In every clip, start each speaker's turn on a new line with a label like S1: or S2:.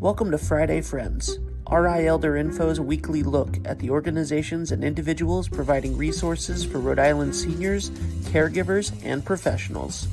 S1: Welcome to Friday Friends, RI Elder Info's weekly look at the organizations and individuals providing resources for Rhode Island seniors, caregivers, and professionals.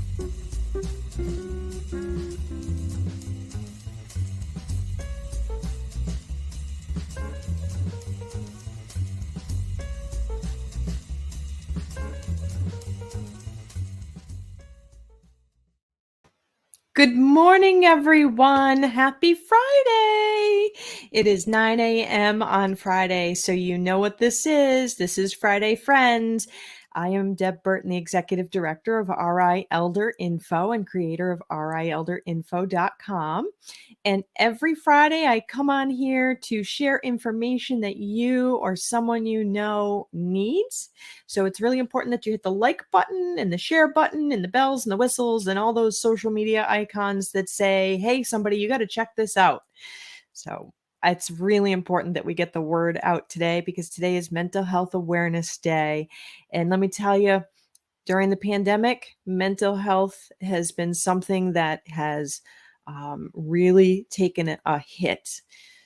S2: Good morning, everyone. Happy Friday. It is 9 a.m. on Friday, so you know what this is. This is Friday Friends. I am Deb Burton, the Executive Director of RI Elder Info and creator of RIElderInfo.com. And every Friday, I come on here to share information that you or someone you know needs. So it's really important that you hit the like button and the share button and the bells and the whistles and all those social media icons that say, hey, somebody, you got to check this out. So it's really important that we get the word out today because today is Mental Health Awareness Day. And let me tell you, during the pandemic, mental health has been something that has really taken a hit.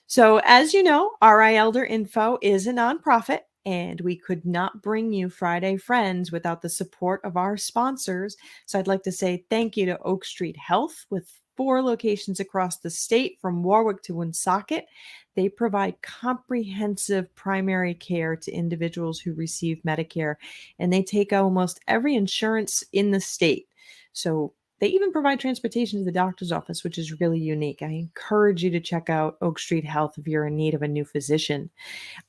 S2: So as you know, RI Elder Info is a nonprofit, and we could not bring you Friday Friends without the support of our sponsors. So I'd like to say thank you to Oak Street Health with 4 locations across the state from Warwick to Woonsocket. They provide comprehensive primary care to individuals who receive Medicare, and they take almost every insurance in the state. So they even provide transportation to the doctor's office, which is really unique. I encourage you to check out Oak Street Health if you're in need of a new physician.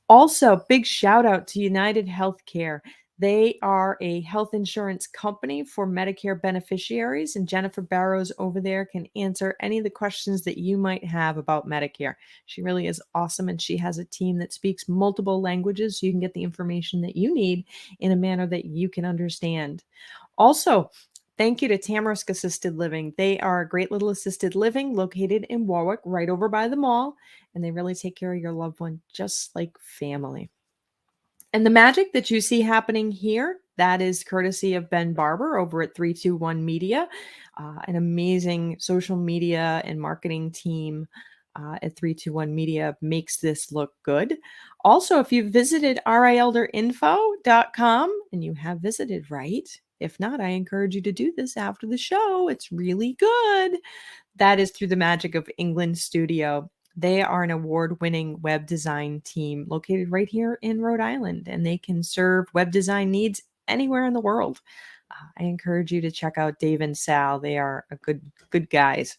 S2: Also, big shout out to United Healthcare. They are a health insurance company for Medicare beneficiaries, and Jennifer Barrows over there can answer any of the questions that you might have about Medicare. She really is awesome, and she has a team that speaks multiple languages so you can get the information that you need in a manner that you can understand. Also, thank you to Tamarisk Assisted Living. They are a great little assisted living located in Warwick, right over by the mall, and they really take care of your loved one just like family. And the magic that you see happening here, that is courtesy of Ben Barber over at 321 Media, an amazing social media and marketing team at 321 Media makes this look good. Also, if you've visited rielderinfo.com, and you have visited, right? If not, I encourage you to do this after the show. It's really good. That is through the magic of England Studio. They are an award-winning web design team located right here in Rhode Island, and they can serve web design needs anywhere in the world. I encourage you to check out Dave and Sal. They are a good guys.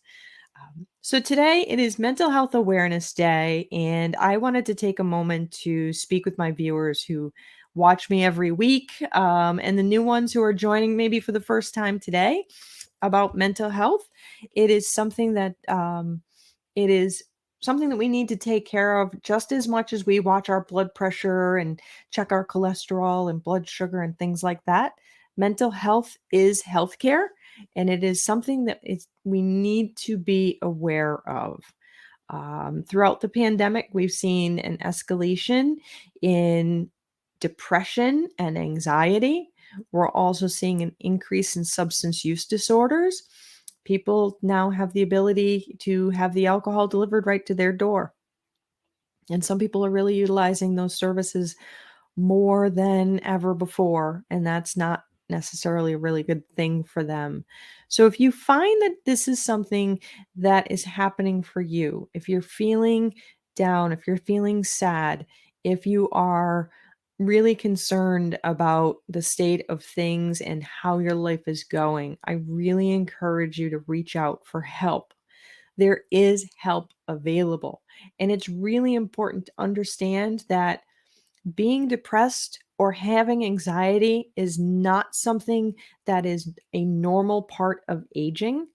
S2: So today it is Mental Health Awareness Day, and I wanted to take a moment to speak with my viewers who watch me every week, and the new ones who are joining maybe for the first time today about mental health. It is something that we need to take care of just as much as we watch our blood pressure and check our cholesterol and blood sugar and things like that. Mental health is healthcare, and it is something that we need to be aware of. Throughout the pandemic, we've seen an escalation in depression and anxiety. We're also seeing an increase in substance use disorders. People now have the ability to have the alcohol delivered right to their door. And some people are really utilizing those services more than ever before, and that's not necessarily a really good thing for them. So if you find that this is something that is happening for you, if you're feeling down, if you're feeling sad, if you are really concerned about the state of things and how your life is going, I really encourage you to reach out for help. There is help available. And it's really important to understand that being depressed or having anxiety is not something that is a normal part of aging.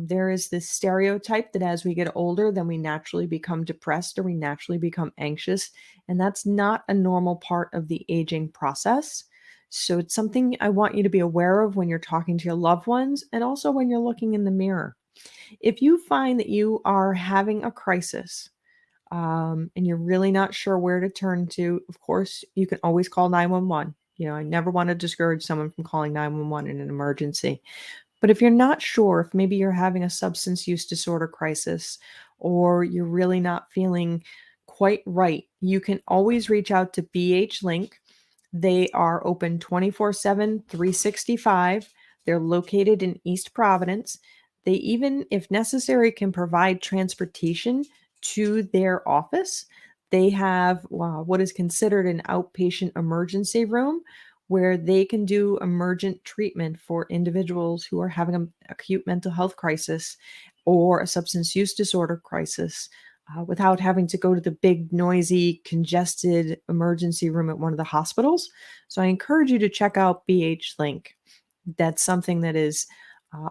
S2: There is this stereotype that as we get older, then we naturally become depressed or we naturally become anxious. And that's not a normal part of the aging process. So it's something I want you to be aware of when you're talking to your loved ones and also when you're looking in the mirror. If you find that you are having a crisis, and you're really not sure where to turn to, of course, you can always call 911. I never want to discourage someone from calling 911 in an emergency. But if you're not sure, if maybe you're having a substance use disorder crisis or you're really not feeling quite right, you can always reach out to BHLink. They are open 24/7, 365. They're located in East Providence. They even, if necessary, can provide transportation to their office. They have what is considered an outpatient emergency room where they can do emergent treatment for individuals who are having an acute mental health crisis or a substance use disorder crisis without having to go to the big, noisy, congested emergency room at one of the hospitals. So I encourage you to check out BHLink. That's something that is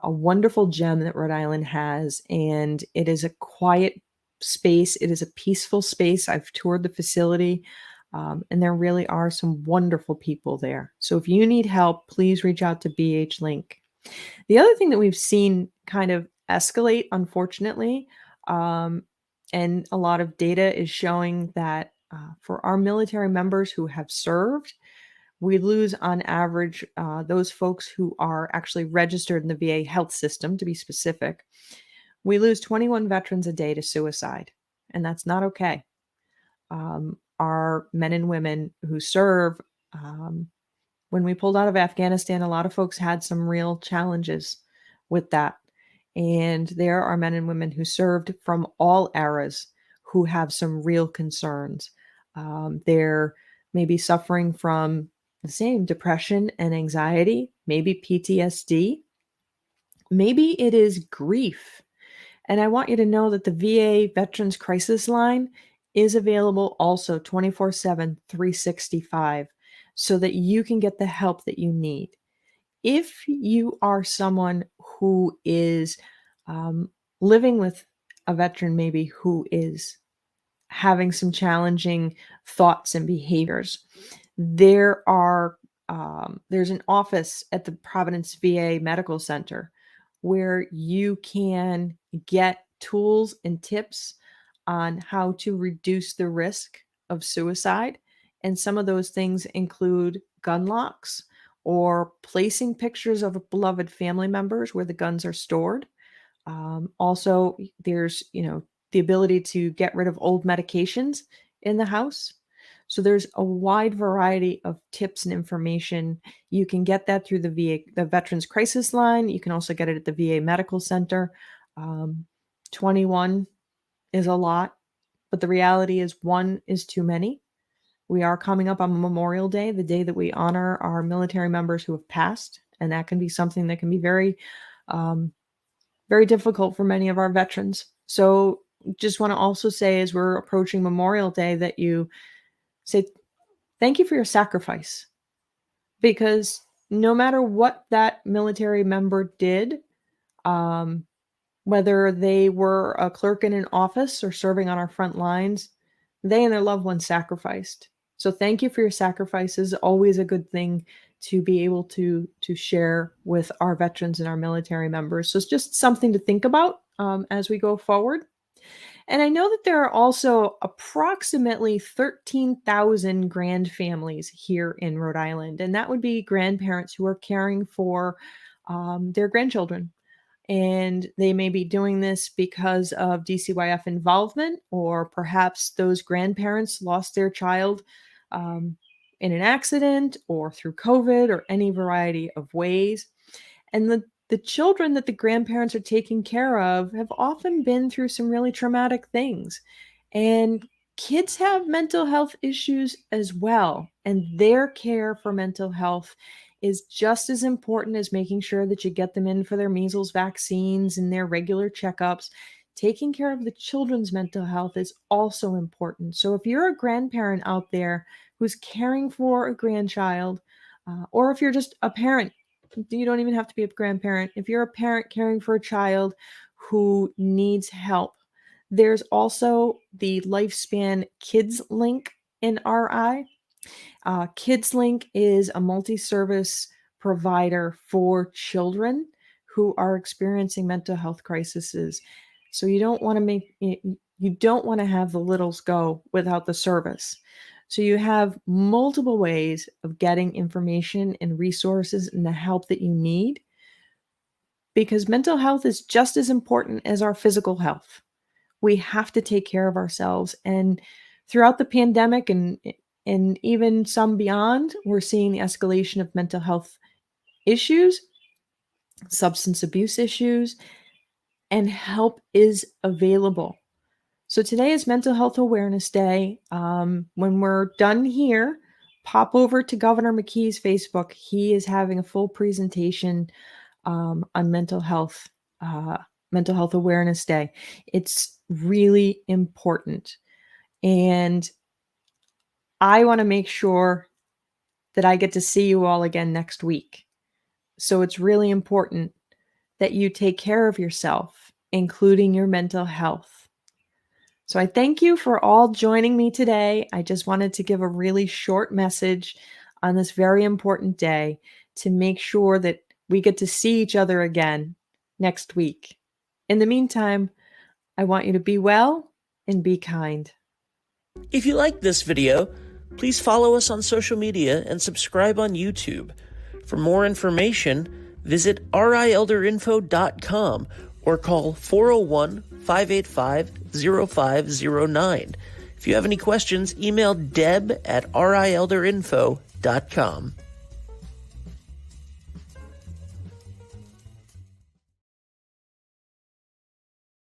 S2: a wonderful gem that Rhode Island has, and it is a quiet space. It is a peaceful space. I've toured the facility, and there really are some wonderful people there. So if you need help, please reach out to BHLink. The other thing that we've seen kind of escalate, unfortunately, um, and a lot of data is showing that for our military members who have served, we lose on average those folks who are actually registered in the VA health system, to be specific. We lose 21 veterans a day to suicide, and that's not okay. Our men and women who serve, when we pulled out of Afghanistan, a lot of folks had some real challenges with that. And there are men and women who served from all eras who have some real concerns. They're maybe suffering from the same depression and anxiety, maybe PTSD, maybe it is grief. And I want you to know that the VA Veterans Crisis Line is available also 24/7, 365, so that you can get the help that you need. If you are someone who is living with a veteran, maybe who is having some challenging thoughts and behaviors, there's an office at the Providence VA Medical Center where you can get tools and tips on how to reduce the risk of suicide. And some of those things include gun locks or placing pictures of beloved family members where the guns are stored. Also, there's, the ability to get rid of old medications in the house. So there's a wide variety of tips and information. You can get that through the Veterans Crisis Line. You can also get it at the VA Medical Center. 21 is a lot, but the reality is one is too many. We are coming up on Memorial Day, the day that we honor our military members who have passed, and that can be something that can be very, very difficult for many of our veterans. So just want to also say, as we're approaching Memorial Day, that you say thank you for your sacrifice, because no matter what that military member did, whether they were a clerk in an office or serving on our front lines, they and their loved ones sacrificed. So thank you for your sacrifices. Always a good thing to be able to share with our veterans and our military members. So it's just something to think about as we go forward. And I know that there are also approximately 13,000 grand families here in Rhode Island, and that would be grandparents who are caring for their grandchildren. And they may be doing this because of DCYF involvement, or perhaps those grandparents lost their child in an accident or through COVID or any variety of ways. And the children that the grandparents are taking care of have often been through some really traumatic things. And kids have mental health issues as well. And their care for mental health is just as important as making sure that you get them in for their measles vaccines and their regular checkups. Taking care of the children's mental health is also important. So if you're a grandparent out there who's caring for a grandchild, or if you're just a parent, you don't even have to be a grandparent. If you're a parent caring for a child who needs help, there's also the Lifespan Kids Link in RI. Kids Link is a multi-service provider for children who are experiencing mental health crises. So you don't want to have the littles go without the service. So you have multiple ways of getting information and resources and the help that you need, because mental health is just as important as our physical health. we have to take care of ourselves. And throughout the pandemic and even some beyond, we're seeing the escalation of mental health issues, substance abuse issues, and help is available. So today is Mental Health Awareness Day. When we're done here, pop over to Governor McKee's Facebook. He is having a full presentation on Mental Health Awareness Day. It's really important. And I want to make sure that I get to see you all again next week. So it's really important that you take care of yourself, including your mental health. So I thank you for all joining me today. I just wanted to give a really short message on this very important day to make sure that we get to see each other again next week. In the meantime, I want you to be well and be kind.
S1: If you liked this video, please follow us on social media and subscribe on YouTube. For more information, visit rielderinfo.com or call 401-585-0509. If you have any questions, email deb@rielderinfo.com.